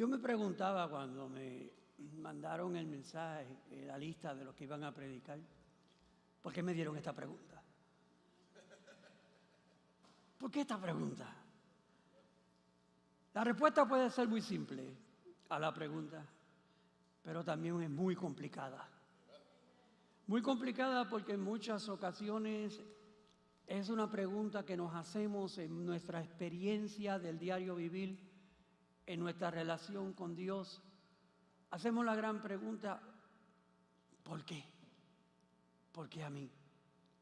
Yo me preguntaba cuando me mandaron el mensaje, la lista de los que iban a predicar, ¿por qué me dieron esta pregunta? ¿Por qué esta pregunta? La respuesta puede ser muy simple a la pregunta, pero también es muy complicada. Muy complicada porque en muchas ocasiones es una pregunta que nos hacemos en nuestra experiencia del diario vivir, en nuestra relación con Dios. Hacemos la gran pregunta, ¿por qué? ¿Por qué a mí?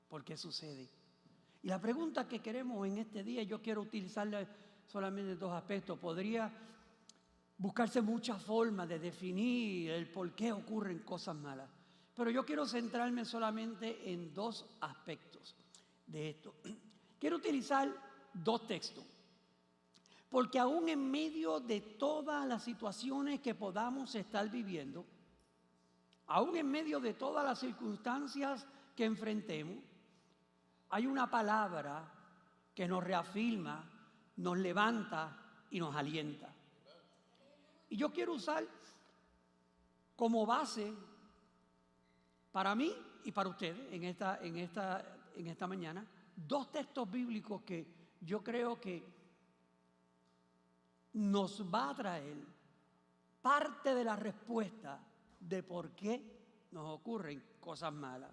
¿Por qué sucede? Y la pregunta que queremos en este día, yo quiero utilizarla solamente en dos aspectos. Podría buscarse muchas formas de definir el por qué ocurren cosas malas, pero yo quiero centrarme solamente en dos aspectos de esto. Quiero utilizar dos textos, porque aún en medio de todas las situaciones que podamos estar viviendo, aún en medio de todas las circunstancias que enfrentemos, hay una palabra que nos reafirma, nos levanta y nos alienta. Y yo quiero usar como base para mí y para ustedes en esta mañana dos textos bíblicos que yo creo que nos va a traer parte de la respuesta de por qué nos ocurren cosas malas.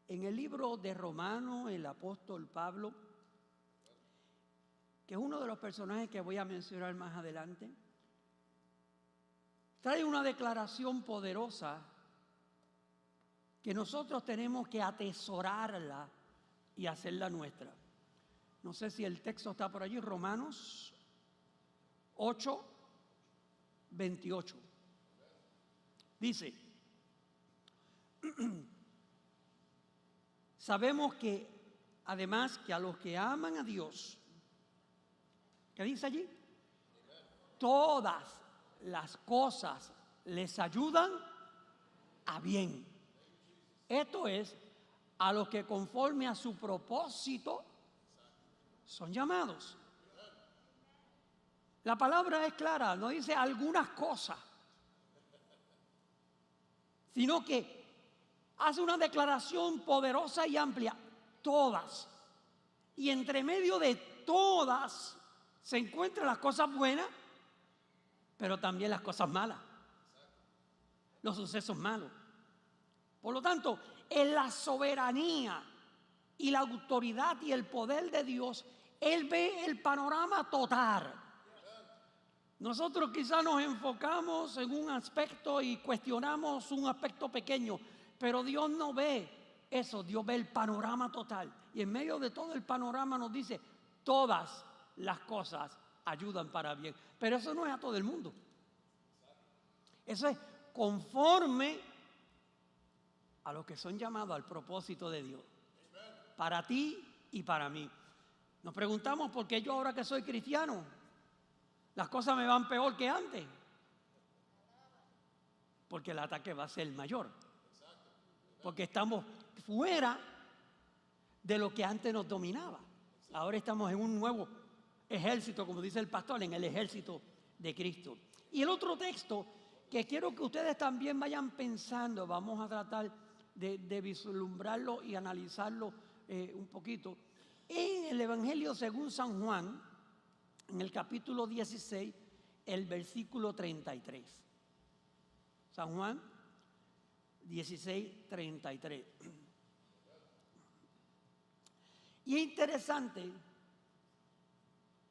En el libro de Romanos, el apóstol Pablo, que es uno de los personajes que voy a mencionar más adelante, trae una declaración poderosa que nosotros tenemos que atesorarla y hacerla nuestra. No sé si el texto está por allí, Romanos 8, 28. Dice, sabemos que además que a los que aman a Dios, ¿qué dice allí? Todas las cosas les ayudan a bien. Esto es, a los que conforme a su propósito son llamados. La palabra es clara, no dice algunas cosas, sino que hace una declaración poderosa y amplia, todas. Y entre medio de todas se encuentran las cosas buenas, pero también las cosas malas, los sucesos malos. Por lo tanto, en la soberanía y la autoridad y el poder de Dios, Él ve el panorama total. Nosotros quizás nos enfocamos en un aspecto y cuestionamos un aspecto pequeño, pero Dios no ve eso, Dios ve el panorama total. Y en medio de todo el panorama nos dice, todas las cosas ayudan para bien. Pero eso no es a todo el mundo. Eso es conforme a los que son llamados al propósito de Dios. Para ti y para mí. Nos preguntamos por qué yo ahora que soy cristiano, las cosas me van peor que antes. Porque el ataque va a ser mayor. Porque estamos fuera de lo que antes nos dominaba. Ahora estamos en un nuevo ejército, como dice el pastor, en el ejército de Cristo. Y el otro texto que quiero que ustedes también vayan pensando, vamos a tratar de vislumbrarlo y analizarlo un poquito. En el Evangelio según San Juan, en el capítulo 16, el versículo 33. San Juan 16, 33. Y es interesante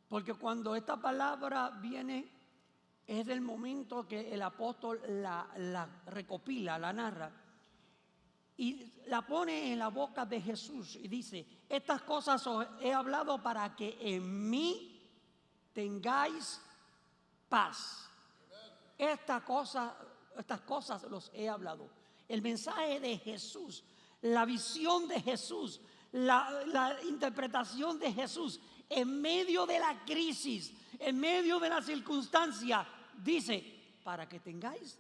porque cuando esta palabra viene, es del momento que el apóstol la recopila, la narra, y la pone en la boca de Jesús y dice, estas cosas os he hablado para que en mí tengáis paz. Estas cosas los he hablado. El mensaje de Jesús, la visión de Jesús, la interpretación de Jesús en medio de la crisis, en medio de la circunstancia, dice, para que tengáis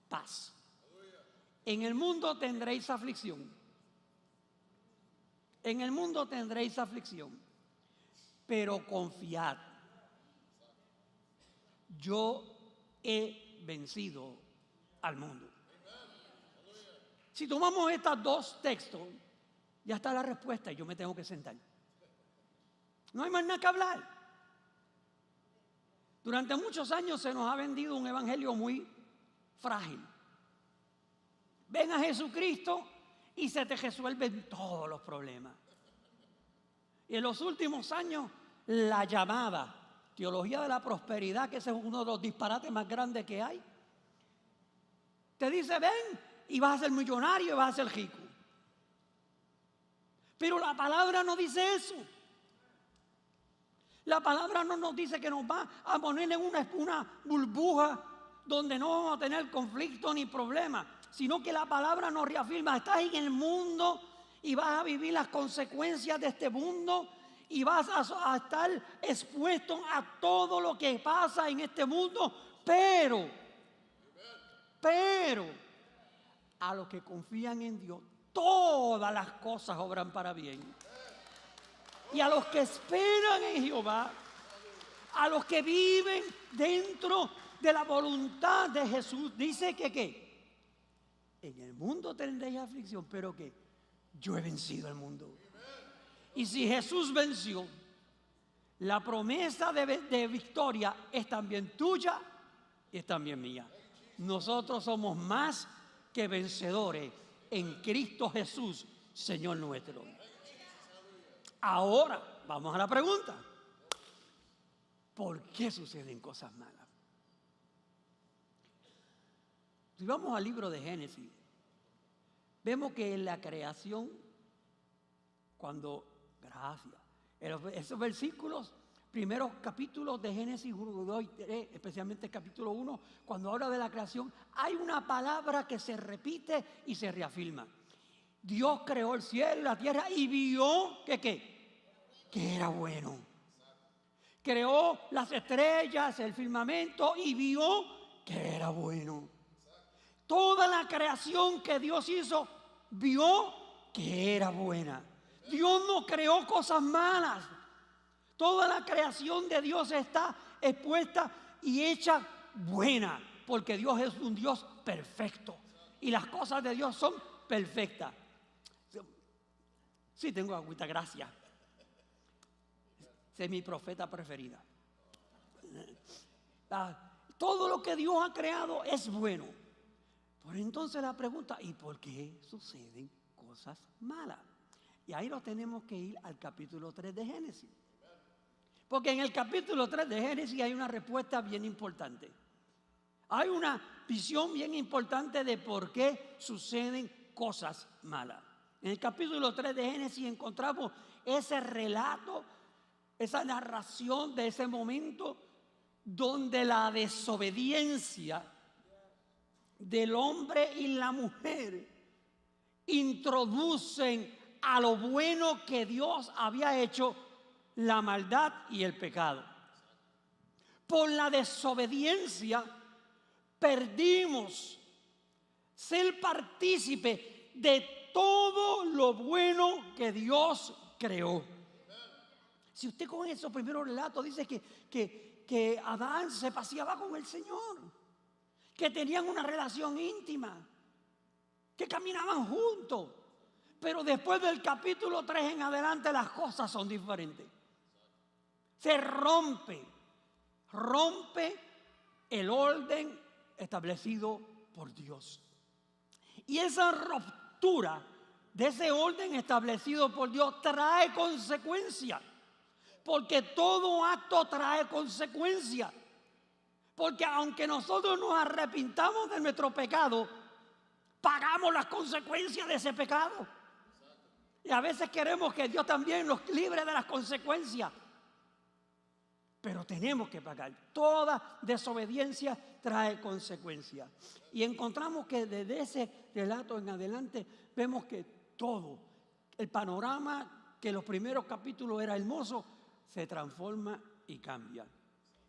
paz. En el mundo tendréis aflicción. En el mundo tendréis aflicción, pero confiad. yo he vencido al mundo. Si tomamos estos dos textos, ya está la respuesta y yo me tengo que sentar. No hay más nada que hablar. Durante muchos años se nos ha vendido un evangelio muy frágil. Ven a Jesucristo y se te resuelven todos los problemas. Y en los últimos años, la llamada teología de la prosperidad, que ese es uno de los disparates más grandes que hay, te dice, ven y vas a ser millonario y vas a ser rico. Pero la palabra no dice eso. La palabra no nos dice que nos va a poner en una burbuja donde no vamos a tener conflicto ni problema, sino que la palabra nos reafirma, estás en el mundo y vas a vivir las consecuencias de este mundo y vas a estar expuesto a todo lo que pasa en este mundo, pero a los que confían en Dios, todas las cosas obran para bien. Y a los que esperan en Jehová, a los que viven dentro de la voluntad de Jesús, dice que ¿qué? En el mundo tendréis aflicción, pero que yo he vencido al mundo. Y si Jesús venció, la promesa de victoria es también tuya y es también mía. Nosotros somos más que vencedores en Cristo Jesús, Señor nuestro. Ahora, vamos a la pregunta. ¿Por qué suceden cosas malas? Si vamos al libro de Génesis, vemos que en la creación, esos versículos, primeros capítulos de Génesis 1, 2 y 3, especialmente el capítulo 1, cuando habla de la creación, hay una palabra que se repite y se reafirma. Dios creó el cielo y la tierra y vio que era bueno. Creó las estrellas, el firmamento y vio que era bueno. Toda la creación que Dios hizo, vio que era buena. Dios no creó cosas malas. Toda la creación de Dios está expuesta y hecha buena, porque Dios es un Dios perfecto y las cosas de Dios son perfectas. Sí, tengo agüita, gracias. Esa es mi profeta preferida. Todo lo que Dios ha creado es bueno. Por entonces la pregunta, ¿y por qué suceden cosas malas? Y ahí nos tenemos que ir al capítulo 3 de Génesis. Porque en el capítulo 3 de Génesis hay una respuesta bien importante. Hay una visión bien importante de por qué suceden cosas malas. En el capítulo 3 de Génesis encontramos ese relato, esa narración de ese momento donde la desobediencia del hombre y la mujer introducen a lo bueno que Dios había hecho la maldad y el pecado. Por la desobediencia perdimos ser partícipe de todo lo bueno que Dios creó. Si usted con esos primeros relatos dice que Adán se paseaba con el Señor, que tenían una relación íntima, que caminaban juntos, pero después del capítulo 3 en adelante las cosas son diferentes. Se rompe el orden establecido por Dios. Y esa ruptura de ese orden establecido por Dios trae consecuencias. Porque todo acto trae consecuencias. Porque aunque nosotros nos arrepintamos de nuestro pecado, pagamos las consecuencias de ese pecado. Y a veces queremos que Dios también nos libre de las consecuencias. Pero tenemos que pagar. Toda desobediencia trae consecuencias. Y encontramos que desde ese relato en adelante vemos que todo, el panorama que en los primeros capítulos era hermoso, se transforma y cambia.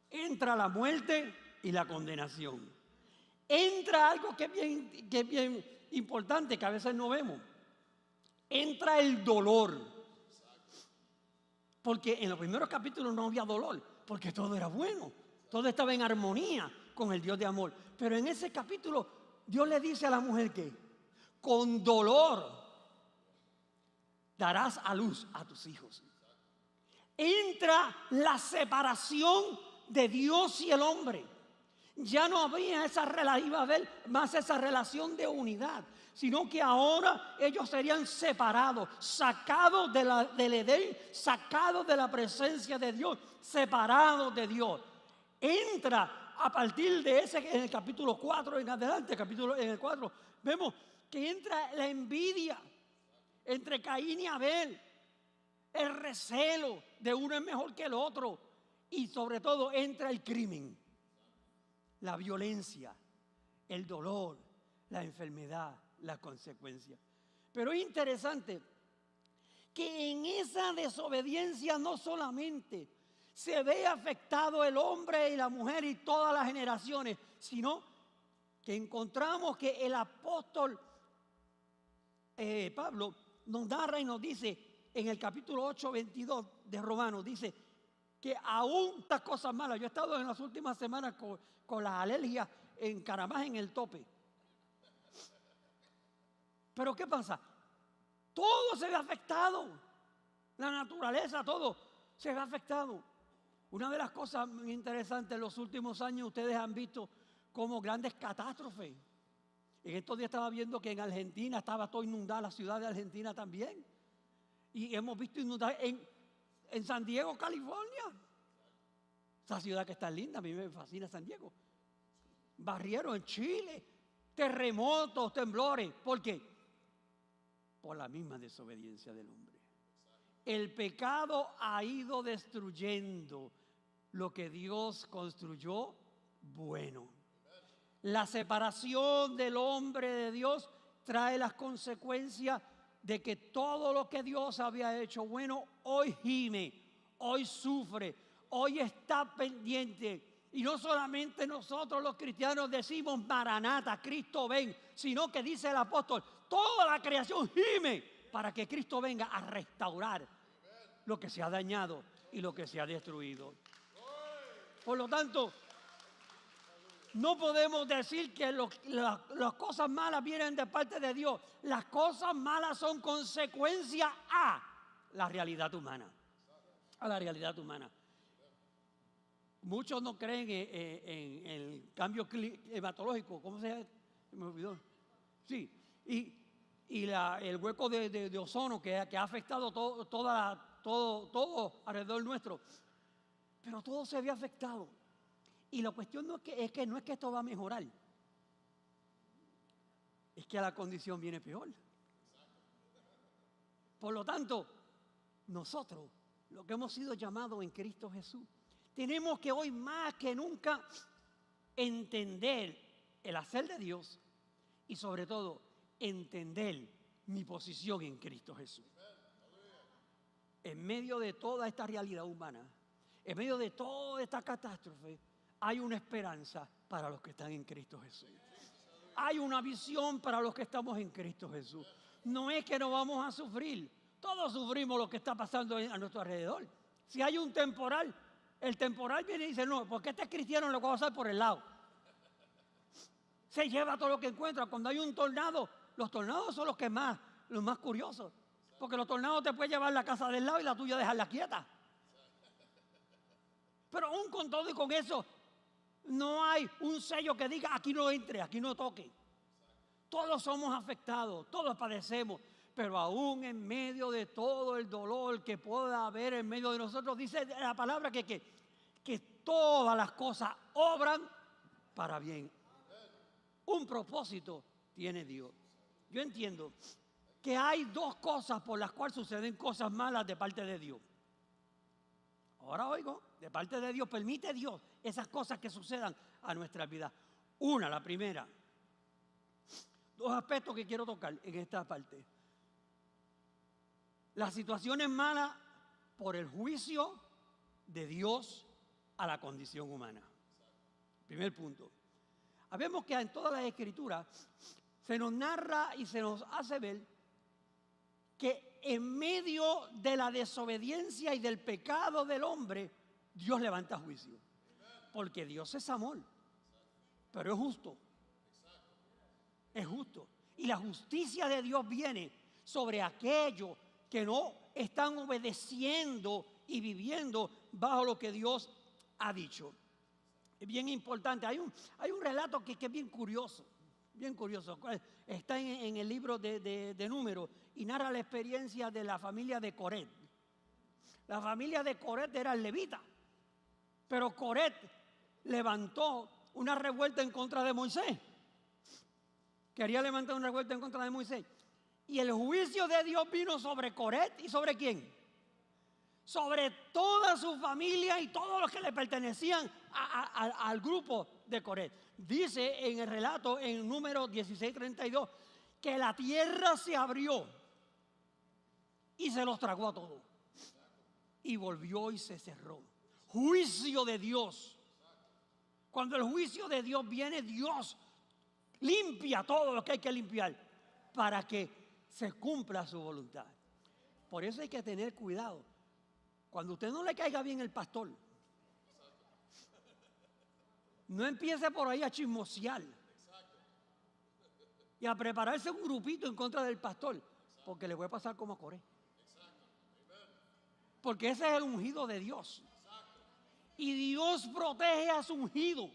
Entra la muerte y la condenación. Entra algo que es bien importante, que a veces no vemos. Entra el dolor. Porque en los primeros capítulos no había dolor, porque todo era bueno, Todo estaba en armonía con el Dios de amor. Pero en ese capítulo Dios le dice a la mujer que con dolor darás a luz a tus hijos. Entra la separación de Dios y el hombre. Ya no habría iba a haber más esa relación de unidad, sino que ahora ellos serían separados, sacados del Edén, sacados de la presencia de Dios, separados de Dios. Entra a partir de ese, en el capítulo 4 en adelante, en el 4, vemos que entra la envidia entre Caín y Abel, el recelo de uno es mejor que el otro, y sobre todo entra el crimen, la violencia, el dolor, la enfermedad, las consecuencias. Pero es interesante que en esa desobediencia no solamente se ve afectado el hombre y la mujer y todas las generaciones, sino que encontramos que el apóstol Pablo nos narra y nos dice en el capítulo 8, 22 de Romanos, dice que aún estas cosas malas, yo he estado en las últimas semanas con las alergias encaramadas en el tope. Pero ¿qué pasa? Todo se ve afectado, la naturaleza, todo se ve afectado. Una de las cosas muy interesantes en los últimos años, ustedes han visto como grandes catástrofes. En estos días estaba viendo que en Argentina estaba todo inundada, la ciudad de Argentina también. Y hemos visto inundar en San Diego, California. Esa ciudad que está linda, a mí me fascina San Diego. Barrieron en Chile, terremotos, temblores. ¿Por qué? Por la misma desobediencia del hombre. El pecado ha ido destruyendo lo que Dios construyó bueno. La separación del hombre de Dios trae las consecuencias de que todo lo que Dios había hecho bueno, hoy gime, hoy sufre, hoy está pendiente. Y no solamente nosotros los cristianos decimos Maranata, Cristo ven, sino que dice el apóstol, toda la creación gime para que Cristo venga a restaurar lo que se ha dañado y lo que se ha destruido. Por lo tanto, no podemos decir que las cosas malas vienen de parte de Dios. Las cosas malas son consecuencia a la realidad humana. A la realidad humana. Muchos no creen en el cambio climatológico. ¿Cómo se llama? Me olvidó. Sí. Y el hueco de ozono que ha afectado todo alrededor nuestro. Pero todo se ve afectado. Y la cuestión no es que esto va a mejorar. Es que la condición viene peor. Por lo tanto, nosotros, lo que hemos sido llamados en Cristo Jesús, tenemos que hoy más que nunca entender el hacer de Dios y sobre todo entender mi posición en Cristo Jesús. En medio de toda esta realidad humana, en medio de toda esta catástrofe, hay una esperanza para los que están en Cristo Jesús. Hay una visión para los que estamos en Cristo Jesús. No es que no vamos a sufrir. Todos sufrimos lo que está pasando a nuestro alrededor. Si hay un temporal, el temporal viene y dice, no, porque este cristiano lo va a pasar por el lado. Se lleva todo lo que encuentra. Cuando hay un tornado, los tornados son los más curiosos. Porque los tornados te pueden llevar la casa del lado y la tuya dejarla quieta. Pero aún con todo y con eso, no hay un sello que diga aquí no entre, aquí no toque. Todos somos afectados, todos padecemos, pero aún en medio de todo el dolor que pueda haber en medio de nosotros, dice la palabra que todas las cosas obran para bien. Un propósito tiene Dios. Yo entiendo que hay dos cosas por las cuales suceden cosas malas de parte de Dios. Ahora oigo, de parte de Dios, permite Dios esas cosas que sucedan a nuestras vidas. La primera, dos aspectos que quiero tocar en esta parte. Las situaciones malas por el juicio de Dios a la condición humana. Primer punto. Vemos que en todas las escrituras se nos narra y se nos hace ver que en medio de la desobediencia y del pecado del hombre, Dios levanta juicio. Porque Dios es amor, pero es justo. Es justo. Y la justicia de Dios viene sobre aquellos que no están obedeciendo y viviendo bajo lo que Dios ha dicho. Es bien importante. Hay un relato que es bien curioso. Bien curioso. Está en el libro de Números y narra la experiencia de la familia de Coret. La familia de Coret era levita, pero Coret levantó una revuelta en contra de Moisés. Quería levantar una revuelta en contra de Moisés. Y el juicio de Dios vino sobre Coret y sobre ¿quién? Sobre toda su familia y todos los que le pertenecían al grupo de Coret. Dice en el relato en Números 16:32 que la tierra se abrió y se los tragó a todos. Y volvió y se cerró. Juicio de Dios. Cuando el juicio de Dios viene, Dios limpia todo lo que hay que limpiar para que se cumpla su voluntad. Por eso hay que tener cuidado. Cuando usted no le caiga bien el pastor, no empiece por ahí a chismosear y a prepararse un grupito en contra del pastor, porque le puede pasar como a Coré. Porque ese es el ungido de Dios. Y Dios protege a su ungido.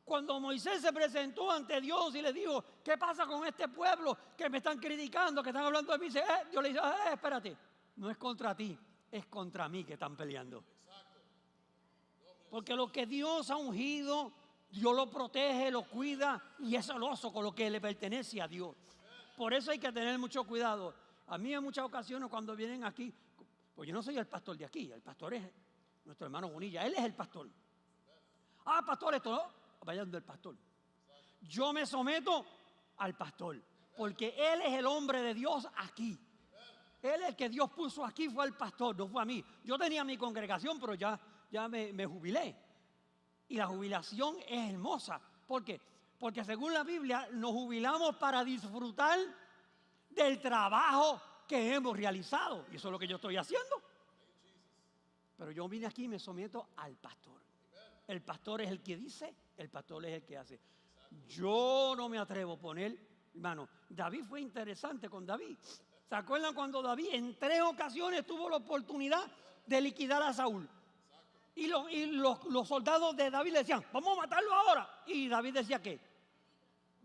Cuando Moisés se presentó ante Dios y le dijo, ¿qué pasa con este pueblo que me están criticando, que están hablando de mí? Dios le dice, espérate, no es contra ti, es contra mí que están peleando. Porque lo que Dios ha ungido, Dios lo protege, lo cuida y es celoso con lo que le pertenece a Dios. Por eso hay que tener mucho cuidado. A mí en muchas ocasiones cuando vienen aquí, pues yo no soy el pastor de aquí, el pastor es nuestro hermano Bonilla, él es el pastor. Pastor, esto no, vayan del pastor. Yo me someto al pastor, porque él es el hombre de Dios aquí. Él es el que Dios puso aquí, fue el pastor, no fue a mí. Yo tenía mi congregación, pero ya me jubilé. Y la jubilación es hermosa. ¿Por qué? Porque según la Biblia nos jubilamos para disfrutar del trabajo que hemos realizado. Y eso es lo que yo estoy haciendo. Pero yo vine aquí y me someto al pastor. El pastor es el que dice, el pastor es el que hace. Yo no me atrevo a poner, hermano, David fue interesante con David. ¿Se acuerdan cuando David en 3 ocasiones tuvo la oportunidad de liquidar a Saúl? Y los soldados de David le decían, vamos a matarlo ahora. Y David decía ¿qué?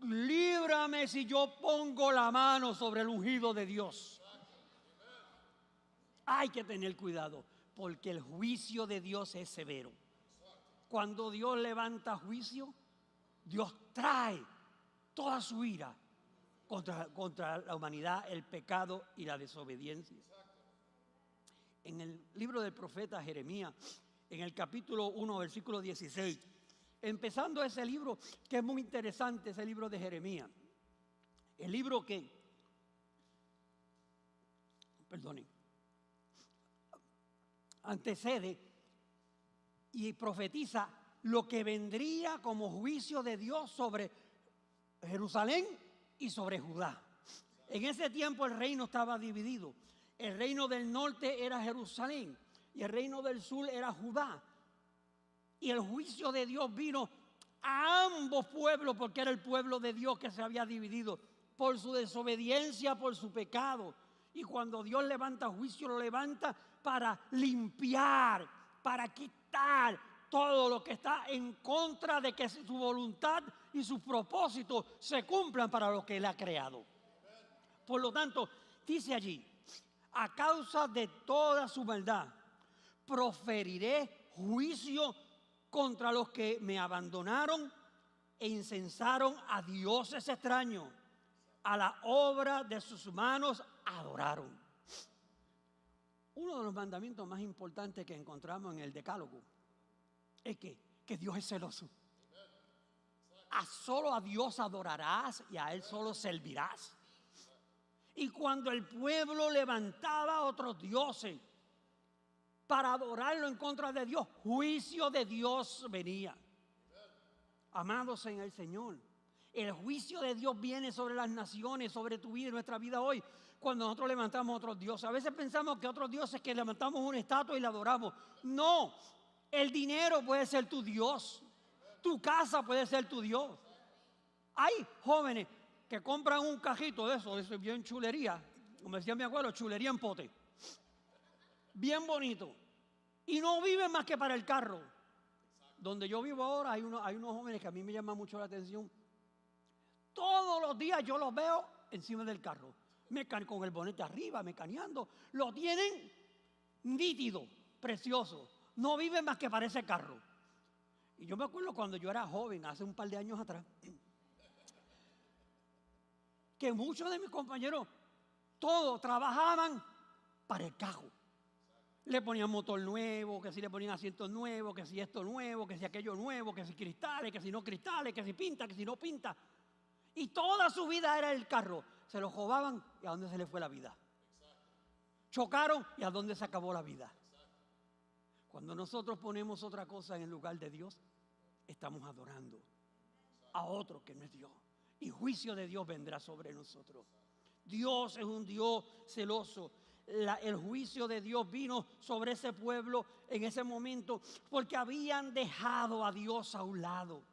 Líbrame si yo pongo la mano sobre el ungido de Dios. Hay que tener cuidado, porque el juicio de Dios es severo. Cuando Dios levanta juicio, Dios trae toda su ira contra la humanidad, el pecado y la desobediencia. En el libro del profeta Jeremías, en el capítulo 1, versículo 16, empezando ese libro que es muy interesante, ese libro de Jeremías, el libro que, antecede y profetiza lo que vendría como juicio de Dios sobre Jerusalén y sobre Judá. En ese tiempo el reino estaba dividido. El reino del norte era Jerusalén y el reino del sur era Judá. Y el juicio de Dios vino a ambos pueblos, porque era el pueblo de Dios que se había dividido por su desobediencia, por su pecado. Y cuando Dios levanta juicio, lo levanta para limpiar, para quitar todo lo que está en contra de que su voluntad y sus propósitos se cumplan para lo que Él ha creado. Por lo tanto, dice allí, a causa de toda su maldad, proferiré juicio contra los que me abandonaron e incensaron a dioses extraños, a la obra de sus manos adoraron. Uno de los mandamientos más importantes que encontramos en el Decálogo es que Dios es celoso. Solo a Dios adorarás y a Él solo servirás. Y cuando el pueblo levantaba a otros dioses para adorarlo en contra de Dios, juicio de Dios venía. Amados en el Señor, el juicio de Dios viene sobre las naciones, sobre tu vida y nuestra vida hoy, cuando nosotros levantamos a otros dioses. A veces pensamos que otros dioses que levantamos una estatua y la adoramos. No, El dinero puede ser tu Dios. Tu casa puede ser tu Dios. Hay jóvenes que compran un cajito de eso es bien chulería. Como decía mi abuelo, chulería en pote. Bien bonito. Y no viven más que para el carro. Donde yo vivo ahora hay unos jóvenes que a mí me llaman mucho la atención. Todos los días yo los veo encima del carro. Con el bonete arriba, mecaneando. Lo tienen nítido, precioso. No viven más que para ese carro. Y yo me acuerdo cuando yo era joven, hace un par de años atrás, que muchos de mis compañeros, todos trabajaban para el carro. Le ponían motor nuevo, que si le ponían asientos nuevos, que si esto nuevo, que si aquello nuevo, que si cristales, que si no cristales, que si pinta, que si no pinta. Y toda su vida era el carro. Se lo robaban y a dónde se le fue la vida. Chocaron y a dónde se acabó la vida. Cuando nosotros ponemos otra cosa en el lugar de Dios, estamos adorando a otro que no es Dios. Y juicio de Dios vendrá sobre nosotros. Dios es un Dios celoso. El juicio de Dios vino sobre ese pueblo en ese momento porque habían dejado a Dios a un lado.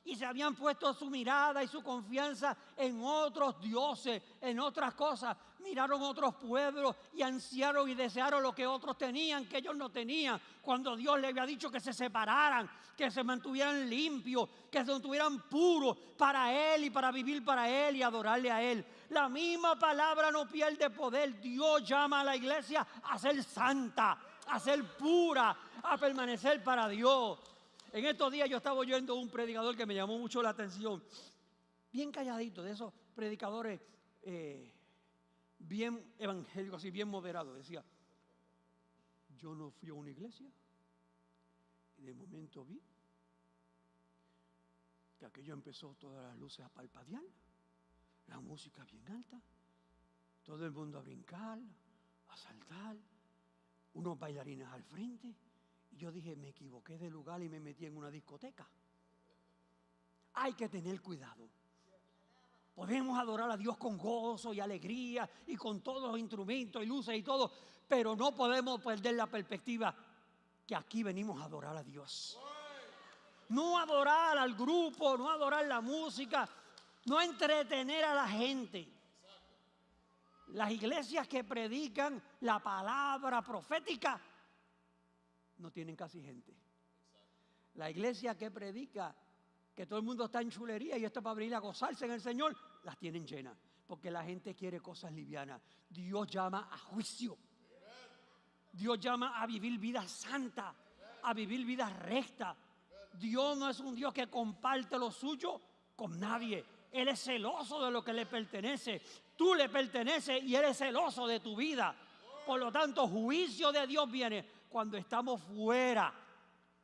Y se habían puesto su mirada y su confianza en otros dioses, en otras cosas. Miraron otros pueblos y ansiaron y desearon lo que otros tenían, que ellos no tenían. Cuando Dios les había dicho que se separaran, que se mantuvieran limpios, que se mantuvieran puros para Él y para vivir para Él y adorarle a Él. La misma palabra no pierde poder. Dios llama a la iglesia a ser santa, a ser pura, a permanecer para Dios. En estos días yo estaba oyendo un predicador que me llamó mucho la atención, bien calladito, de esos predicadores bien evangélicos y bien moderados. Decía, yo no fui a una iglesia y de momento vi que aquello empezó todas las luces a parpadear, la música bien alta, todo el mundo a brincar, a saltar, unos bailarines al frente. Y yo dije, me equivoqué de lugar y me metí en una discoteca. Hay que tener cuidado. Podemos adorar a Dios con gozo y alegría y con todos los instrumentos y luces y todo, pero no podemos perder la perspectiva que aquí venimos a adorar a Dios. No adorar al grupo, no adorar la música, no entretener a la gente. Las iglesias que predican la palabra profética no tienen casi gente. La iglesia que predica que todo el mundo está en chulería y esto es para venir a gozarse en el Señor, las tienen llenas, porque la gente quiere cosas livianas. Dios llama a juicio. Dios llama a vivir vida santa, a vivir vida recta. Dios no es un Dios que comparte lo suyo con nadie. Él es celoso de lo que le pertenece. Tú le perteneces y Él es celoso de tu vida. Por lo tanto, juicio de Dios viene cuando estamos fuera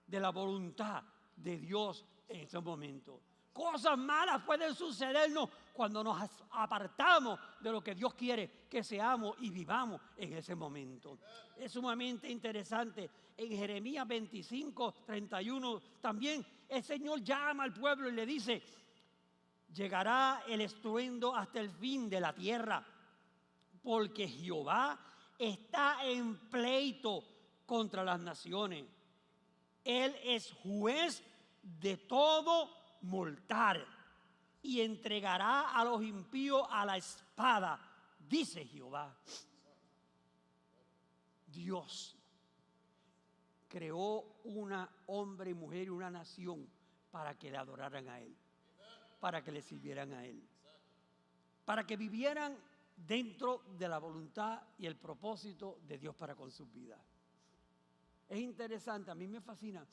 de la voluntad de Dios en ese momento. Cosas malas pueden sucedernos cuando nos apartamos de lo que Dios quiere que seamos y vivamos en ese momento. Es sumamente interesante. En Jeremías 25:31 también el Señor llama al pueblo y le dice, llegará el estruendo hasta el fin de la tierra, porque Jehová está en pleito contra las naciones. Él es juez de todo mortal y entregará a los impíos a la espada, dice Jehová. Dios creó una hombre y mujer y una nación para que le adoraran a Él, para que le sirvieran a Él, para que vivieran dentro de la voluntad y el propósito de Dios para con sus vidas. Es interesante, a mí me fascina,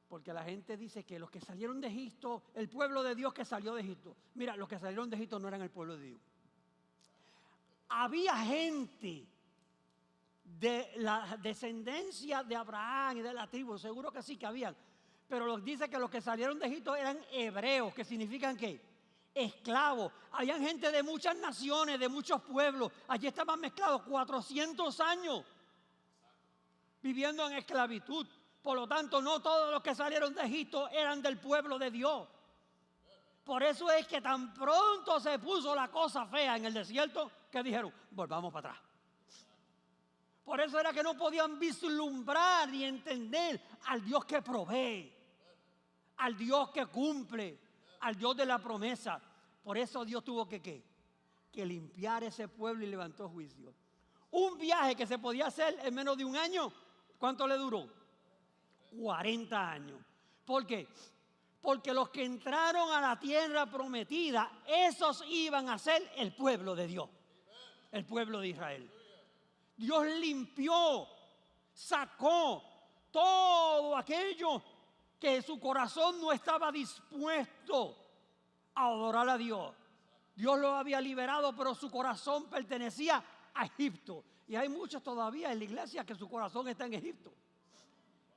porque la gente dice que los que salieron de Egipto, el pueblo de Dios que salió de Egipto, mira, los que salieron de Egipto no eran el pueblo de Dios. Había gente de la descendencia de Abraham y de la tribu, seguro que sí que habían, pero dice que los que salieron de Egipto eran hebreos, que significan ¿qué? Esclavos. Habían gente de muchas naciones, de muchos pueblos, allí estaban mezclados 400 años viviendo en esclavitud. Por lo tanto, no todos los que salieron de Egipto eran del pueblo de Dios. Por eso es que tan pronto se puso la cosa fea en el desierto, que dijeron, volvamos para atrás. Por eso era que no podían vislumbrar ni entender al Dios que provee, al Dios que cumple, al Dios de la promesa. Por eso Dios tuvo que limpiar ese pueblo y levantó juicio. Un viaje que se podía hacer en menos de un año, ¿cuánto le duró? 40 años. ¿Por qué? Porque los que entraron a la tierra prometida, esos iban a ser el pueblo de Dios, el pueblo de Israel. Dios limpió, sacó todo aquello que su corazón no estaba dispuesto a adorar a Dios. Dios lo había liberado, pero su corazón pertenecía a Egipto. Y hay muchos todavía en la iglesia que su corazón está en Egipto.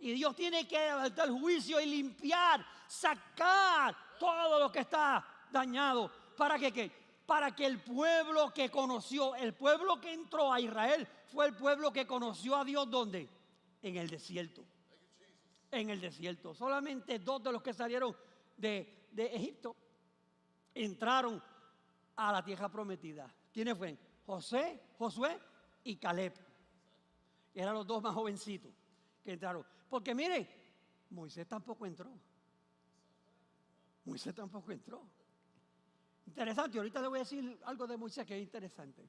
Y Dios tiene que levantar juicio y limpiar, sacar todo lo que está dañado. ¿Para qué? Para que el pueblo que conoció, el pueblo que entró a Israel, fue el pueblo que conoció a Dios, ¿dónde? En el desierto. En el desierto. Solamente 2 de los que salieron de Egipto entraron a la tierra prometida. ¿Quiénes fueron? Josué y Caleb. Eran los 2 más jovencitos que entraron. Porque mire, Moisés tampoco entró. Moisés tampoco entró. Interesante, ahorita le voy a decir algo de Moisés que es interesante.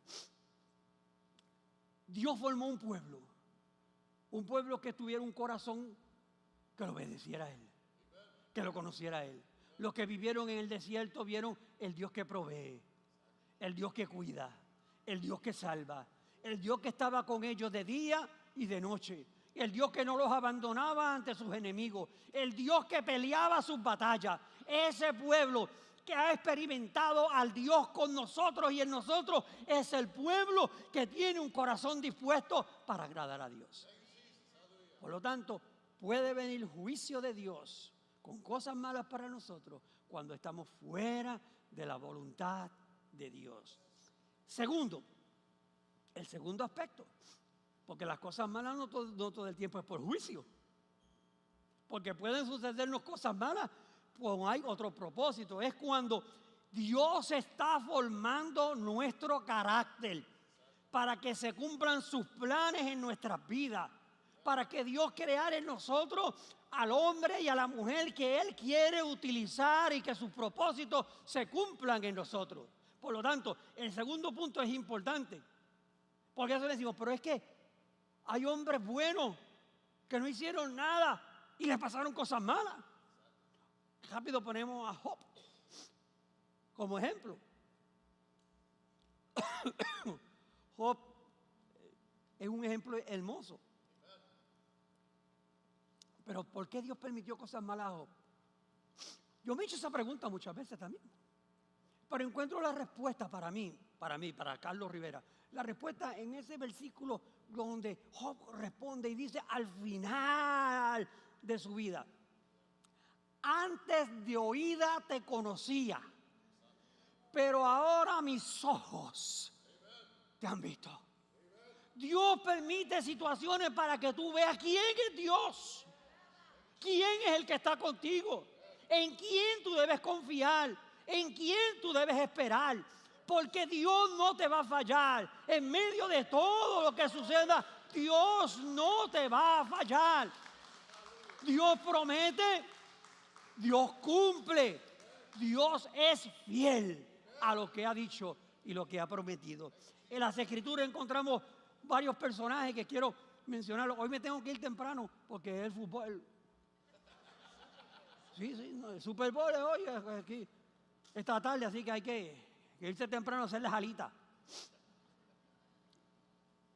Dios formó un pueblo que tuviera un corazón que lo obedeciera a Él, que lo conociera a Él. Los que vivieron en el desierto vieron el Dios que provee, el Dios que cuida, el Dios que salva, el Dios que estaba con ellos de día y de noche, el Dios que no los abandonaba ante sus enemigos, el Dios que peleaba sus batallas. Ese pueblo que ha experimentado al Dios con nosotros y en nosotros es el pueblo que tiene un corazón dispuesto para agradar a Dios. Por lo tanto, puede venir juicio de Dios con cosas malas para nosotros cuando estamos fuera de la voluntad de Dios. Segundo, el segundo aspecto, porque las cosas malas no todo el tiempo es por juicio, porque pueden sucedernos cosas malas, pues hay otro propósito, es cuando Dios está formando nuestro carácter para que se cumplan sus planes en nuestras vidas, para que Dios creara en nosotros al hombre y a la mujer que Él quiere utilizar y que sus propósitos se cumplan en nosotros. Por lo tanto, el segundo punto es importante, porque eso le decimos, pero es que hay hombres buenos que no hicieron nada y les pasaron cosas malas. Rápido ponemos a Job como ejemplo. Job es un ejemplo hermoso. Pero ¿por qué Dios permitió cosas malas a Job? Yo me he hecho esa pregunta muchas veces también. Pero encuentro la respuesta para Carlos Rivera. La respuesta en ese versículo donde Job responde y dice al final de su vida: antes de oída te conocía, pero ahora mis ojos te han visto. Dios permite situaciones para que tú veas quién es Dios, quién es el que está contigo, en quién tú debes confiar, en quién tú debes esperar, porque Dios no te va a fallar. En medio de todo lo que suceda, Dios no te va a fallar. Dios promete, Dios cumple, Dios es fiel a lo que ha dicho y lo que ha prometido. En las Escrituras encontramos varios personajes que quiero mencionarlos. Hoy me tengo que ir temprano porque es el fútbol. Sí, no, el Super Bowl es hoy, aquí, esta tarde, así que hay que irse temprano a hacer la jalita.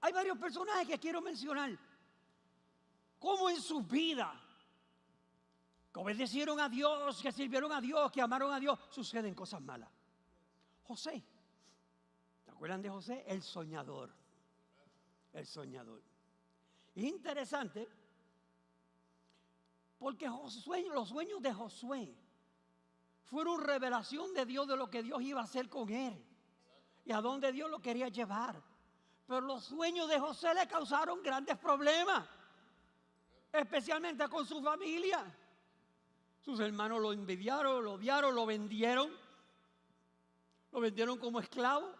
Hay varios personajes que quiero mencionar, como en su vida, que obedecieron a Dios, que sirvieron a Dios, que amaron a Dios, suceden cosas malas. José, ¿se acuerdan de José? El soñador. El soñador. Es interesante porque los sueños de Josué fueron revelación de Dios de lo que Dios iba a hacer con él y a dónde Dios lo quería llevar. Pero los sueños de José le causaron grandes problemas, especialmente con su familia. Sus hermanos lo envidiaron, lo odiaron, lo vendieron como esclavo.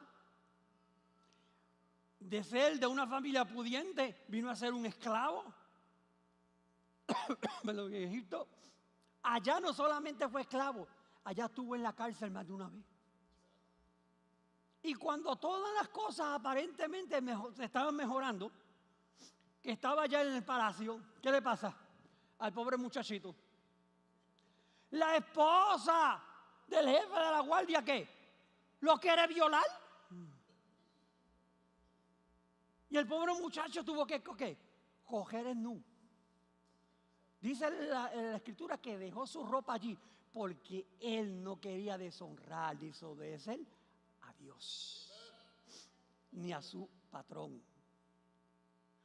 de ser de una familia pudiente, vino a ser un esclavo en Egipto. Allá no solamente fue esclavo, allá estuvo en la cárcel más de una vez. Y cuando todas las cosas aparentemente se estaban mejorando, que estaba ya en el palacio, ¿qué le pasa al pobre muchachito? La esposa del jefe de la guardia, ¿qué? ¿Lo quiere violar? Y el pobre muchacho tuvo que coger el nu. Dice la escritura que dejó su ropa allí porque él no quería deshonrar, desobedecer a Dios ni a su patrón.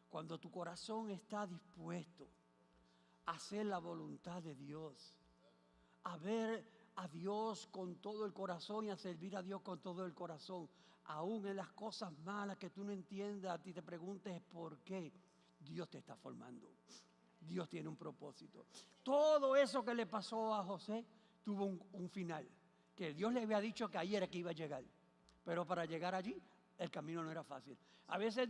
Cuando tu corazón está dispuesto a hacer la voluntad de Dios, a ver a Dios con todo el corazón y a servir a Dios con todo el corazón, aún en las cosas malas que tú no entiendas, a ti te preguntes por qué, Dios te está formando. Dios tiene un propósito. Todo eso que le pasó a José tuvo un final, que Dios le había dicho que ahí era que iba a llegar, pero para llegar allí el camino no era fácil. A veces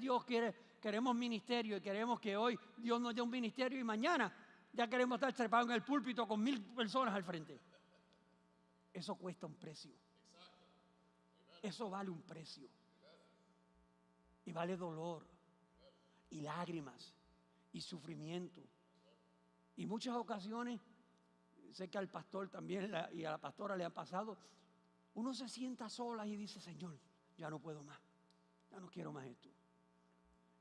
queremos ministerio y queremos que hoy Dios nos dé un ministerio y mañana ya queremos estar trepados en el púlpito con 1000 personas al frente. Eso cuesta un precio. Eso vale un precio. Y vale dolor y lágrimas y sufrimiento. Y muchas ocasiones, sé que al pastor también y a la pastora le han pasado, uno se sienta sola y dice, Señor, ya no puedo más, ya no quiero más esto.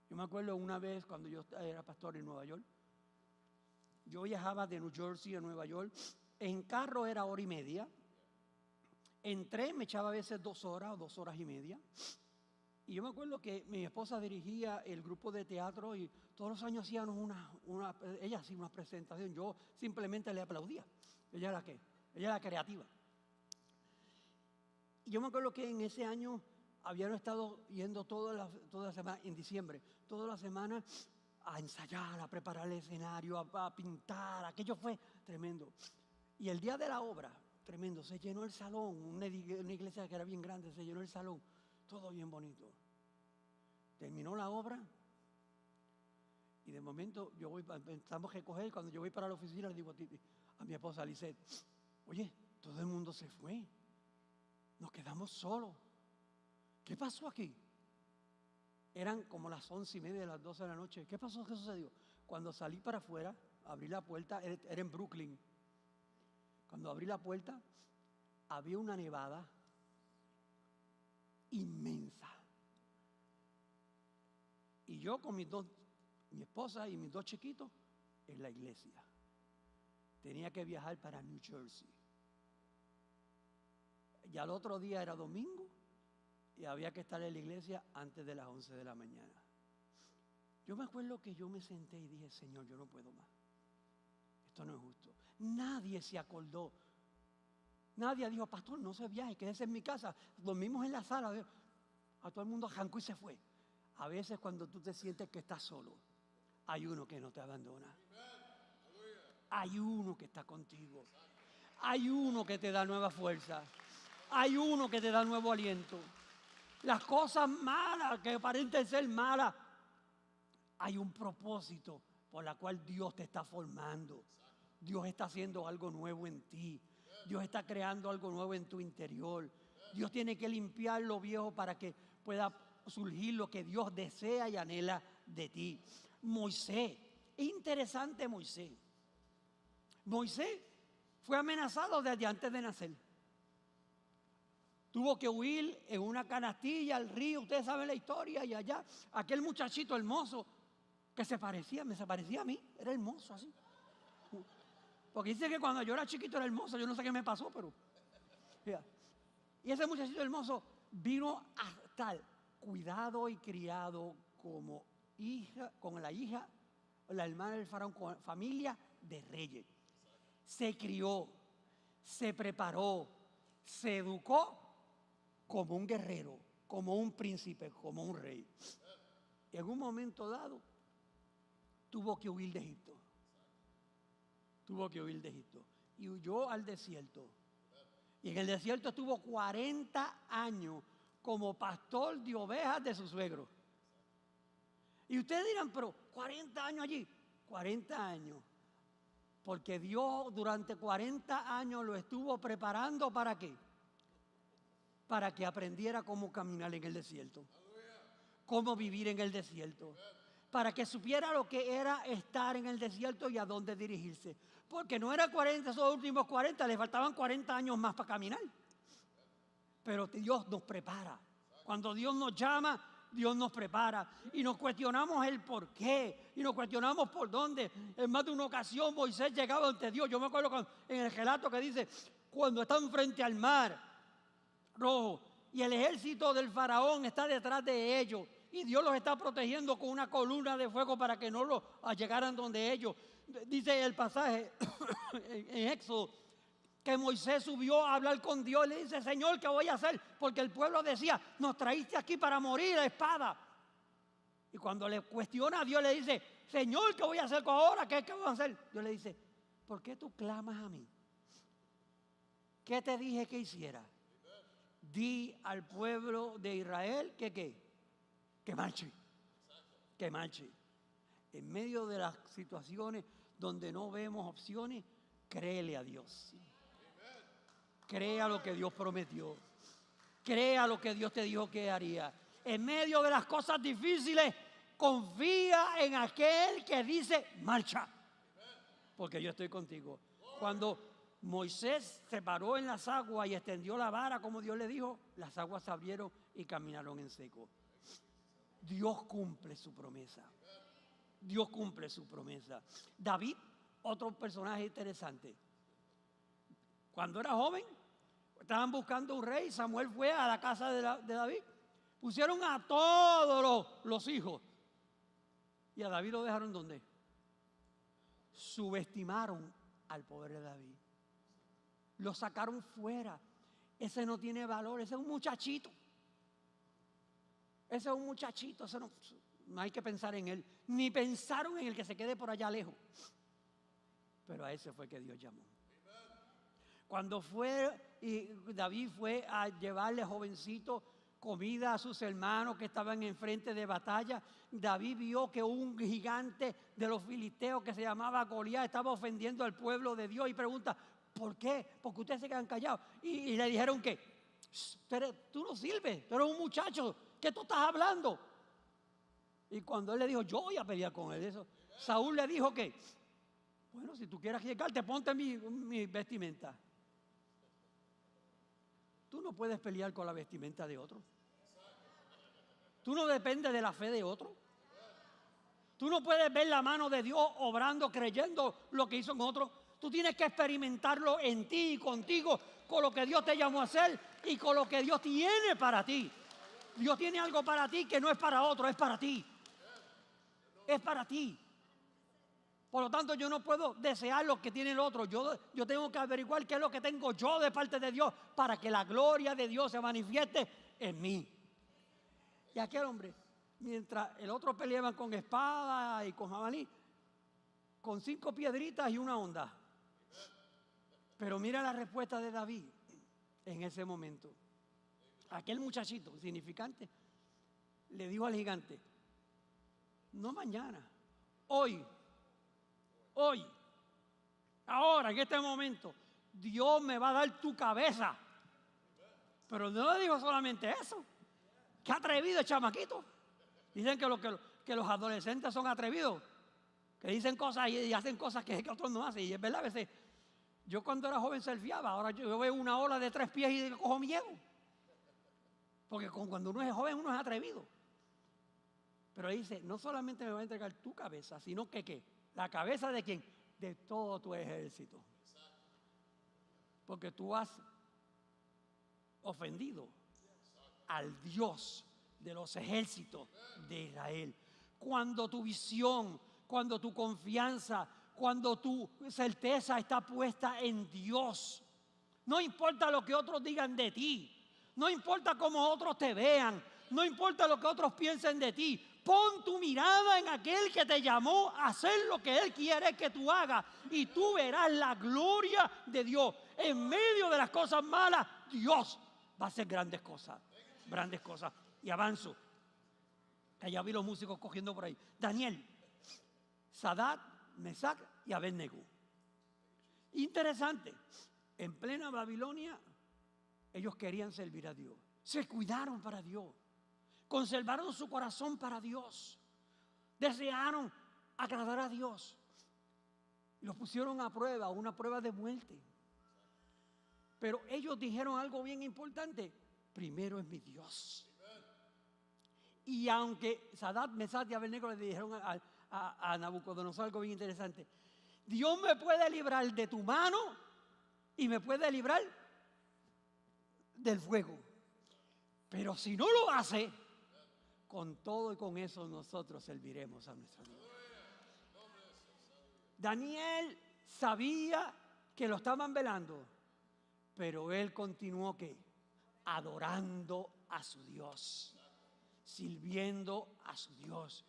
Yo me acuerdo una vez cuando yo era pastor en Nueva York, yo viajaba de New Jersey a Nueva York, en carro era 1:30, en tren me echaba a veces 2 horas o 2 horas y media. Y yo me acuerdo que mi esposa dirigía el grupo de teatro y todos los años hacíamos ella hacía una presentación, yo simplemente le aplaudía. Ella era ella era creativa. Y yo me acuerdo que en ese año habíamos estado yendo toda la semana, en diciembre, toda la semana a ensayar, a preparar el escenario, a pintar. Aquello fue tremendo. Y el día de la obra, tremendo, se llenó el salón, una iglesia que era bien grande, se llenó el salón. Todo bien bonito. Terminó la obra y de momento empezamos a recoger. Cuando yo voy para la oficina le digo a mi esposa Lisette, oye, todo el mundo se fue. Nos quedamos solos. ¿Qué pasó aquí? Eran como las 11:30, las 12 de la noche. ¿Qué pasó? ¿Qué sucedió? Cuando salí para afuera, abrí la puerta, era en Brooklyn. Cuando abrí la puerta, había una nevada inmensa. Y yo con mi esposa y mis 2 chiquitos en la iglesia. Tenía que viajar para New Jersey. Ya el otro día era domingo y había que estar en la iglesia antes de las 11 de la mañana. Yo me acuerdo que yo me senté y dije, Señor, yo no puedo más. Esto no es justo. Nadie se acordó. Nadie dijo, pastor, no se viaje, quédese en mi casa. Dormimos en la sala. A todo el mundo arrancó y se fue. A veces cuando tú te sientes que estás solo, hay uno que no te abandona. Hay uno que está contigo. Hay uno que te da nueva fuerza. Hay uno que te da nuevo aliento. Las cosas malas que aparentan ser malas, hay un propósito por la cual Dios te está formando. Dios está haciendo algo nuevo en ti. Dios está creando algo nuevo en tu interior. Dios tiene que limpiar lo viejo para que pueda surgir lo que Dios desea y anhela de ti. Moisés, es interesante Moisés. Moisés fue amenazado desde antes de nacer. Tuvo que huir en una canastilla al río, ustedes saben la historia, y allá, aquel muchachito hermoso que se parecía a mí, era hermoso así. Porque dice que cuando yo era chiquito era hermoso, yo no sé qué me pasó, pero... Mira, y ese muchachito hermoso vino a estar cuidado y criado como hija, con la hermana del faraón, con familia de reyes. Se crió, se preparó, se educó como un guerrero, como un príncipe, como un rey. Y en un momento dado tuvo que huir de Egipto. Tuvo que huir de Egipto. Y huyó al desierto. Y en el desierto estuvo 40 años como pastor de ovejas de su suegro. Y ustedes dirán, pero 40 años allí. 40 años. Porque Dios durante 40 años lo estuvo preparando ¿para qué? Para que aprendiera cómo caminar en el desierto. Cómo vivir en el desierto. Para que supiera lo que era estar en el desierto y a dónde dirigirse. Porque no era 40, esos últimos 40, le faltaban 40 años más para caminar. Pero Dios nos prepara. Cuando Dios nos llama, Dios nos prepara. Y nos cuestionamos el por qué. Y nos cuestionamos por dónde. En más de una ocasión Moisés llegaba ante Dios. Yo me acuerdo en el relato que dice, cuando están frente al mar Rojo y el ejército del faraón está detrás de ellos. Y Dios los está protegiendo con una columna de fuego para que no los llegaran donde ellos. Dice el pasaje en Éxodo que Moisés subió a hablar con Dios y le dice, Señor, ¿qué voy a hacer? Porque el pueblo decía, nos traíste aquí para morir a espada. Y cuando le cuestiona a Dios, le dice, Señor, ¿qué voy a hacer ahora? ¿Qué voy a hacer? Dios le dice, ¿por qué tú clamas a mí? ¿Qué te dije que hiciera? Di al pueblo de Israel que marche. Que marche. En medio de las situaciones donde no vemos opciones, créele a Dios. Crea lo que Dios prometió. Crea lo que Dios te dijo que haría. En medio de las cosas difíciles, confía en aquel que dice, marcha. Porque yo estoy contigo. Cuando Moisés se paró en las aguas y extendió la vara como Dios le dijo, las aguas se abrieron y caminaron en seco. Dios cumple su promesa. Dios cumple su promesa. David, otro personaje interesante. Cuando era joven, estaban buscando un rey. Samuel fue a la casa de David. Pusieron a todos los hijos. Y a David lo dejaron ¿dónde? Subestimaron al poder de David. Lo sacaron fuera. Ese no tiene valor. Ese es un muchachito. Ese es un muchachito. Ese no hay que pensar en él. Ni pensaron en el que se quede por allá lejos. Pero a ese fue que Dios llamó. Cuando David fue a llevarle jovencito comida a sus hermanos que estaban enfrente de batalla, David vio que un gigante de los filisteos que se llamaba Goliat estaba ofendiendo al pueblo de Dios y pregunta, ¿por qué? Porque ustedes se quedan callados. Y le dijeron que tú no sirves, tú eres un muchacho, ¿qué tú estás hablando? Y cuando él le dijo, yo voy a pelear con él, eso, Saúl le dijo que, bueno, si tú quieres llegarte, ponte mi vestimenta. Tú no puedes pelear con la vestimenta de otro. Tú no dependes de la fe de otro. Tú no puedes ver la mano de Dios obrando, creyendo lo que hizo en otro. Tú tienes que experimentarlo en ti y contigo, con lo que Dios te llamó a hacer y con lo que Dios tiene para ti. Dios tiene algo para ti que no es para otro, es para ti. Es para ti. Por lo tanto, yo no puedo desear lo que tiene el otro. Yo tengo que averiguar qué es lo que tengo yo de parte de Dios para que la gloria de Dios se manifieste en mí. Y aquel hombre, mientras el otro peleaban con espada y con jabalí, con 5 piedritas y una onda. Pero mira la respuesta de David en ese momento. Aquel muchachito insignificante le dijo al gigante, no mañana, hoy, ahora, en este momento, Dios me va a dar tu cabeza. Pero no le dijo solamente eso. Qué atrevido el chamaquito. Dicen que los adolescentes son atrevidos, que dicen cosas y hacen cosas que otros no hacen. Y es verdad, a veces, yo cuando era joven surfeaba, ahora yo veo una ola de 3 pies y cojo miedo. Porque cuando uno es joven, uno es atrevido. Pero dice, no solamente me va a entregar tu cabeza, sino que ¿qué? ¿La cabeza de quién? De todo tu ejército. Porque tú has ofendido al Dios de los ejércitos de Israel. Cuando tu visión, cuando tu confianza, cuando tu certeza está puesta en Dios, no importa lo que otros digan de ti, no importa cómo otros te vean, no importa lo que otros piensen de ti, pon tu mirada en aquel que te llamó a hacer lo que Él quiere que tú hagas y tú verás la gloria de Dios. En medio de las cosas malas, Dios va a hacer grandes cosas. Y avanzo. Allá vi los músicos cogiendo por ahí. Daniel, Sadrach, Mesach y Abednego. Interesante. En plena Babilonia, ellos querían servir a Dios. Se cuidaron para Dios. Conservaron su corazón para Dios. Desearon agradar a Dios. Y los pusieron a prueba, una prueba de muerte. Pero ellos dijeron algo bien importante. Primero es mi Dios. Y aunque Sadrach, Mesach y Abednego le dijeron a Nabucodonosor algo bien interesante. Dios me puede librar de tu mano y me puede librar del fuego. Pero si no lo hace, con todo y con eso nosotros serviremos a nuestro Dios. Daniel sabía que lo estaban velando, pero él continuó ¿qué? Adorando a su Dios, sirviendo a su Dios.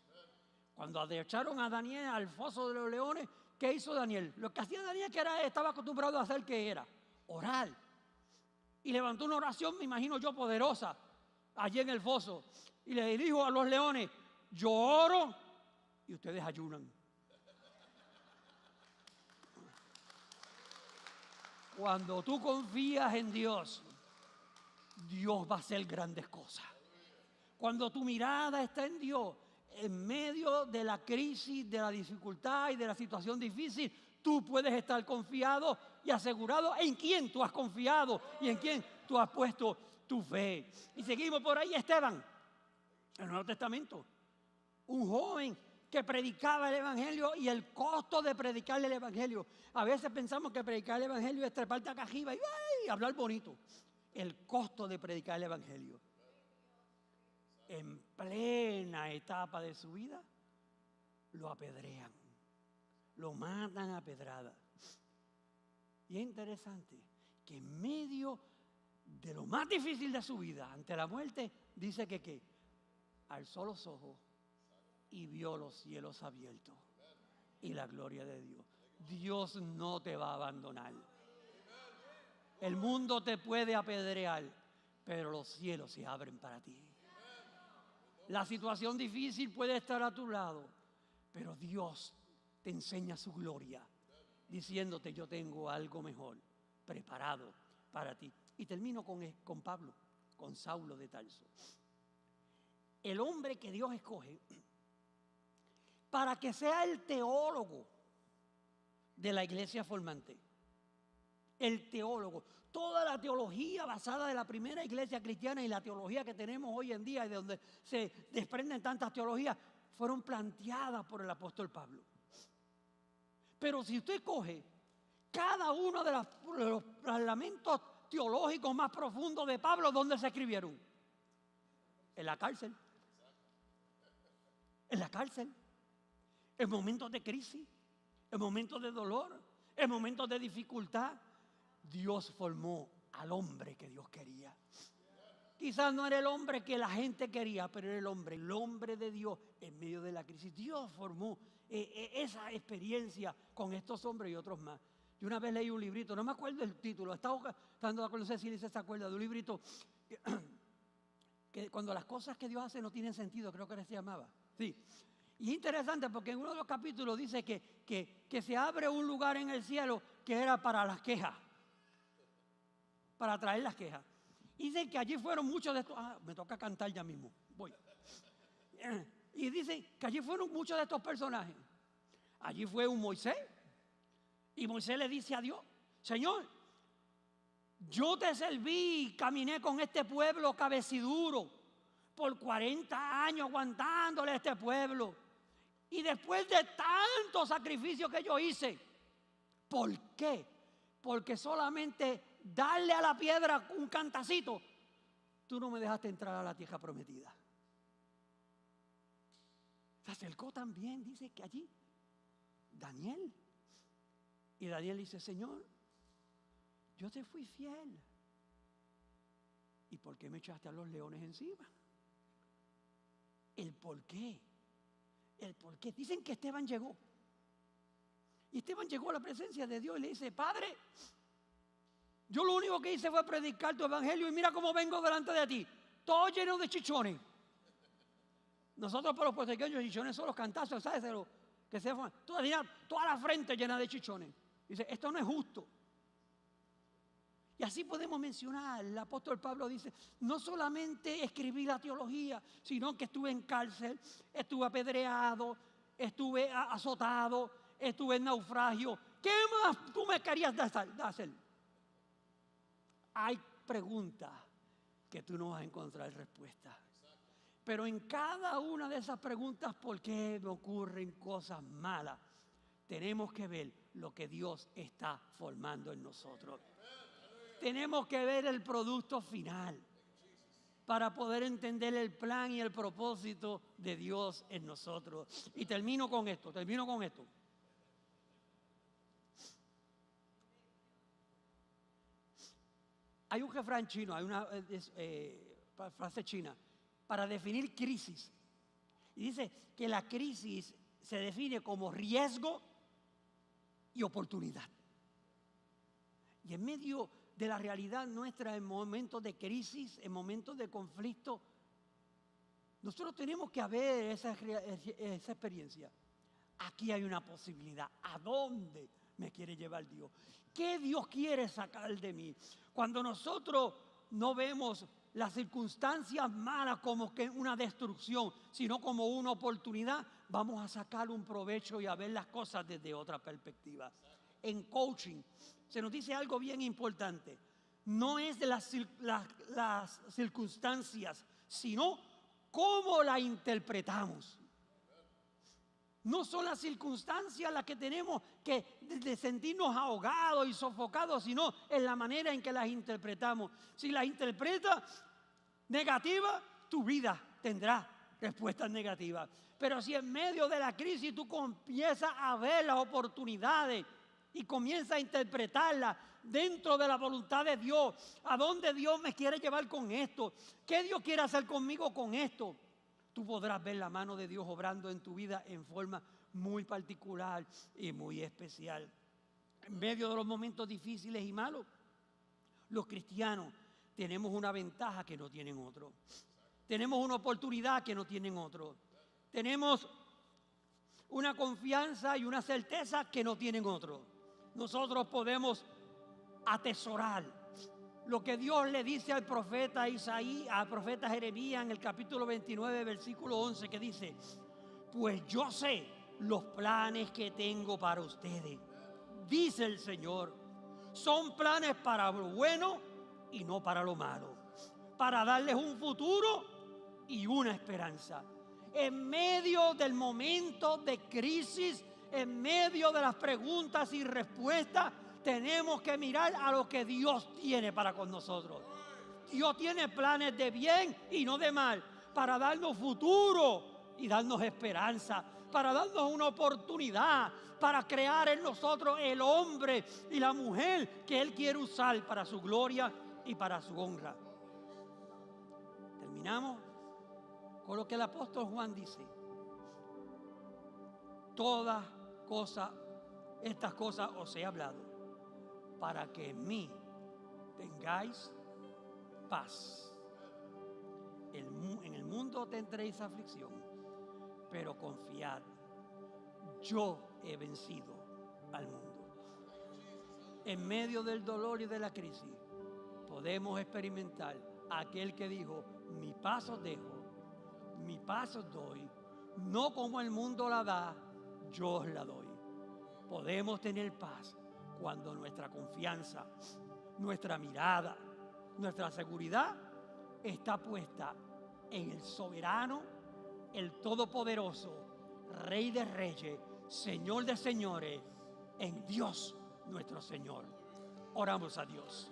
Cuando echaron a Daniel al foso de los leones, ¿qué hizo Daniel? Lo que hacía Daniel que estaba acostumbrado a hacer, ¿qué era? Orar. Y levantó una oración, me imagino yo, poderosa, allí en el foso. Y le dijo a los leones, yo oro y ustedes ayunan. Cuando tú confías en Dios, Dios va a hacer grandes cosas. Cuando tu mirada está en Dios, en medio de la crisis, de la dificultad y de la situación difícil, tú puedes estar confiado y asegurado en quién tú has confiado y en quién tú has puesto tu fe. Y seguimos por ahí, Esteban, en el Nuevo Testamento, un joven que predicaba el Evangelio y el costo de predicar el Evangelio. A veces pensamos que predicar el Evangelio es treparte acá arriba y hablar bonito. El costo de predicar el Evangelio. En plena etapa de su vida, lo apedrean, lo matan a pedrada. Y es interesante que en medio de lo más difícil de su vida, ante la muerte, dice que alzó los ojos y vio los cielos abiertos y la gloria de Dios. Dios no te va a abandonar. El mundo te puede apedrear, pero los cielos se abren para ti. La situación difícil puede estar a tu lado, pero Dios te enseña su gloria, diciéndote yo tengo algo mejor preparado para ti. Y termino con Pablo, con Saulo de Tarso. El hombre que Dios escoge para que sea el teólogo de la iglesia formante. El teólogo. Toda la teología basada en la primera iglesia cristiana y la teología que tenemos hoy en día y de donde se desprenden tantas teologías fueron planteadas por el apóstol Pablo. Pero si usted coge cada uno de los parlamentos teológicos más profundos de Pablo, ¿dónde se escribieron? En la cárcel. En la cárcel. En momentos de crisis, en momentos de dolor, en momentos de dificultad. Dios formó al hombre que Dios quería. Quizás no era el hombre que la gente quería, pero era el hombre de Dios en medio de la crisis. Dios formó esa experiencia con estos hombres y otros más. Yo una vez leí un librito, no me acuerdo el título, estaba dando a conocer si se acuerda de un librito que cuando las cosas que Dios hace no tienen sentido, creo que se llamaba. Sí. Y es interesante porque en uno de los capítulos dice que se abre un lugar en el cielo que era para las quejas. Para traer las quejas. Y dicen que allí fueron muchos de estos. Me toca cantar ya mismo. Voy. Y dicen que allí fueron muchos de estos personajes. Allí fue un Moisés. Y Moisés le dice a Dios: Señor, yo te serví y caminé con este pueblo cabeciduro por 40 años aguantándole a este pueblo. Y después de tantos sacrificios que yo hice, ¿por qué? Porque solamente darle a la piedra un cantacito, tú no me dejaste entrar a la tierra prometida. Se acercó también, dice que allí, Daniel. Y Daniel dice: Señor, yo te fui fiel. ¿Y por qué me echaste a los leones encima? El por qué. El por qué. Dicen que Esteban llegó. Y Esteban llegó a la presencia de Dios y le dice: Padre, yo lo único que hice fue predicar tu evangelio y mira cómo vengo delante de ti, todo lleno de chichones. Nosotros para los puertorriqueños chichones son los cantazos, ¿sabes? Que se forman. Toda la frente llena de chichones. Dice, esto no es justo. Y así podemos mencionar, el apóstol Pablo dice, no solamente escribí la teología, sino que estuve en cárcel, estuve apedreado, estuve azotado, estuve en naufragio. ¿Qué más tú me querías hacer? Hay preguntas que tú no vas a encontrar respuesta. Pero en cada una de esas preguntas, ¿por qué me ocurren cosas malas? Tenemos que ver lo que Dios está formando en nosotros. Tenemos que ver el producto final para poder entender el plan y el propósito de Dios en nosotros. Y termino con esto. Hay un refrán chino, hay una frase china para definir crisis. Y dice que la crisis se define como riesgo y oportunidad. Y en medio de la realidad nuestra, en momentos de crisis, en momentos de conflicto, nosotros tenemos que ver esa experiencia. Aquí hay una posibilidad. ¿A dónde me quiere llevar Dios? ¿Qué Dios quiere sacar de mí? Cuando nosotros no vemos las circunstancias malas como que una destrucción, sino como una oportunidad, vamos a sacar un provecho y a ver las cosas desde otra perspectiva. En coaching se nos dice algo bien importante. No es de las circunstancias, sino cómo la interpretamos. No son las circunstancias las que tenemos que de sentirnos ahogados y sofocados, sino en la manera en que las interpretamos. Si las interpretas negativas, tu vida tendrá respuestas negativas. Pero si en medio de la crisis tú comienzas a ver las oportunidades y comienzas a interpretarlas dentro de la voluntad de Dios, ¿a dónde Dios me quiere llevar con esto? ¿Qué Dios quiere hacer conmigo con esto? Tú podrás ver la mano de Dios obrando en tu vida en forma muy particular y muy especial. En medio de los momentos difíciles y malos, los cristianos tenemos una ventaja que no tienen otros. Tenemos una oportunidad que no tienen otros. Tenemos una confianza y una certeza que no tienen otros. Nosotros podemos atesorar lo que Dios le dice al profeta Isaías, al profeta Jeremías en el capítulo 29, versículo 11, que dice: pues yo sé los planes que tengo para ustedes, dice el Señor, son planes para lo bueno y no para lo malo, para darles un futuro y una esperanza. En medio del momento de crisis, en medio de las preguntas y respuestas, tenemos que mirar a lo que Dios tiene para con nosotros. Dios tiene planes de bien y no de mal, para darnos futuro y darnos esperanza, para darnos una oportunidad, para crear en nosotros el hombre y la mujer que Él quiere usar para su gloria y para su honra. Terminamos con lo que el apóstol Juan dice: todas estas cosas os he hablado, para que en mí tengáis paz. En el mundo tendréis aflicción, pero confiad, yo he vencido al mundo. En medio del dolor y de la crisis, podemos experimentar aquel que dijo: mi paz os dejo, mi paz os doy, no como el mundo la da, yo os la doy. Podemos tener paz cuando nuestra confianza, nuestra mirada, nuestra seguridad está puesta en el soberano, el todopoderoso, Rey de reyes, Señor de señores, en Dios nuestro Señor. Oramos a Dios.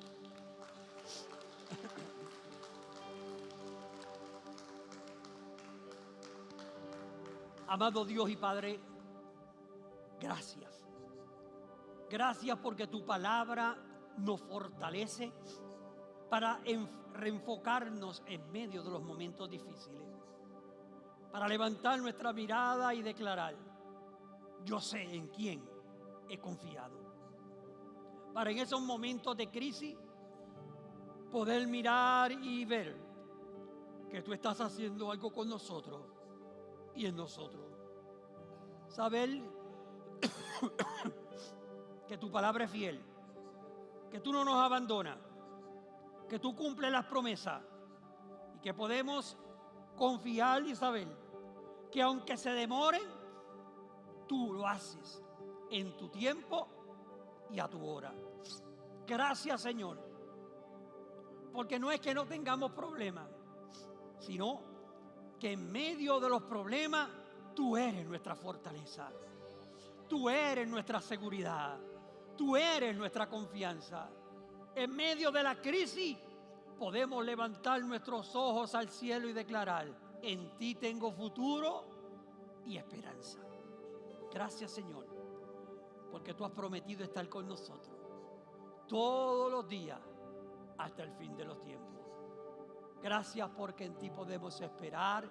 Amado Dios y Padre, gracias. Gracias porque tu palabra nos fortalece para reenfocarnos en medio de los momentos difíciles, para levantar nuestra mirada y declarar: yo sé en quién he confiado. Para en esos momentos de crisis poder mirar y ver que tú estás haciendo algo con nosotros y en nosotros. Saber que tu palabra es fiel, que tú no nos abandonas, que tú cumples las promesas y que podemos confiar y saber que aunque se demoren, tú lo haces en tu tiempo y a tu hora. Gracias, Señor, porque no es que no tengamos problemas, sino que en medio de los problemas tú eres nuestra fortaleza, tú eres nuestra seguridad, tú eres nuestra confianza. En medio de la crisis podemos levantar nuestros ojos al cielo y declarar: en ti tengo futuro y esperanza. Gracias, Señor, porque tú has prometido estar con nosotros todos los días hasta el fin de los tiempos. Gracias porque en ti podemos esperar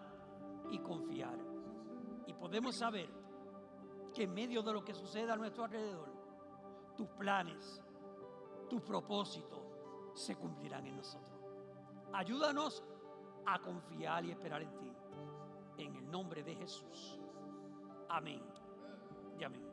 y confiar. Y podemos saber que en medio de lo que suceda a nuestro alrededor, tus planes, tus propósitos se cumplirán en nosotros. Ayúdanos a confiar y esperar en ti. En el nombre de Jesús. Amén y amén.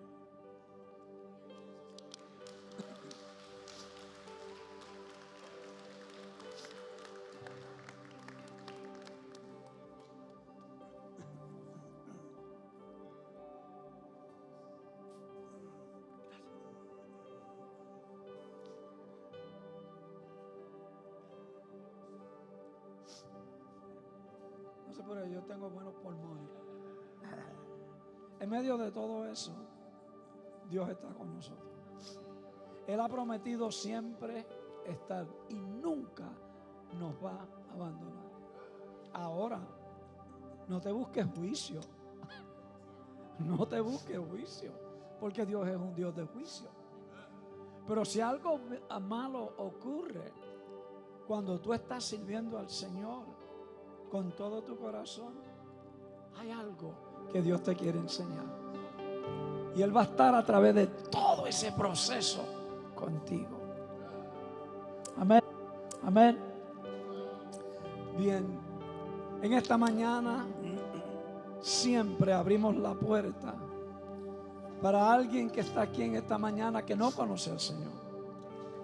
No sé, pero yo tengo buenos pulmones. En medio de todo eso, Dios está con nosotros. Él ha prometido siempre estar y nunca nos va a abandonar. Ahora, no te busques juicio. No te busques juicio, porque Dios es un Dios de juicio. Pero si algo malo ocurre cuando tú estás sirviendo al Señor con todo tu corazón, hay algo que Dios te quiere enseñar. Y Él va a estar a través de todo ese proceso contigo. Amén. Amén. Bien. En esta mañana siempre abrimos la puerta para alguien que está aquí en esta mañana que no conoce al Señor,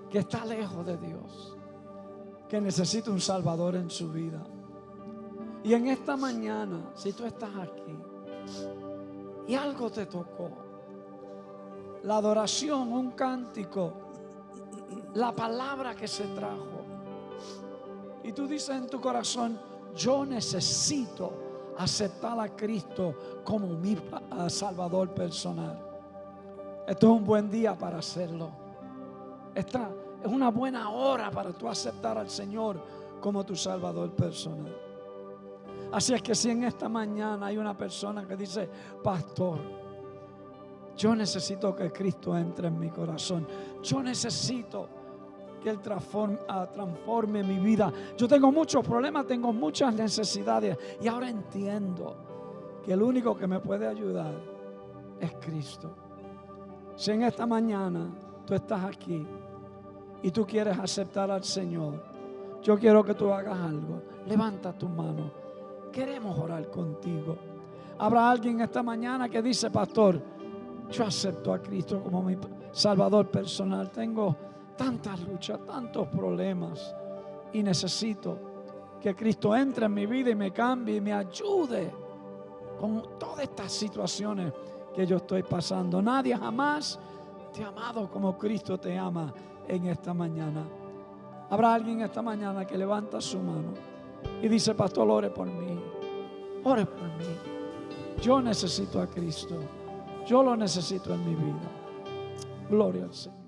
que está lejos de Dios, que necesita un Salvador en su vida. Y en esta mañana, si tú estás aquí y algo te tocó, la adoración, un cántico, la palabra que se trajo, y tú dices en tu corazón: yo necesito aceptar a Cristo como mi Salvador personal. Esto es un buen día para hacerlo. Esta es una buena hora para tú aceptar al Señor como tu Salvador personal. Así es que si en esta mañana hay una persona que dice: pastor, yo necesito que Cristo entre en mi corazón, yo necesito que Él transforme mi vida, yo tengo muchos problemas, tengo muchas necesidades, y ahora entiendo que el único que me puede ayudar es Cristo. Si en esta mañana tú estás aquí y tú quieres aceptar al Señor, yo quiero que tú hagas algo. Levanta tu mano, queremos orar contigo. Habrá alguien esta mañana que dice: pastor, yo acepto a Cristo como mi Salvador personal, tengo tantas luchas, tantos problemas, y necesito que Cristo entre en mi vida y me cambie y me ayude con todas estas situaciones que yo estoy pasando. Nadie jamás te ha amado como Cristo te ama en esta mañana. Habrá alguien esta mañana que levanta su mano y dice: pastor, ore por mí, ore por mí. Yo necesito a Cristo, yo lo necesito en mi vida. Gloria al Señor.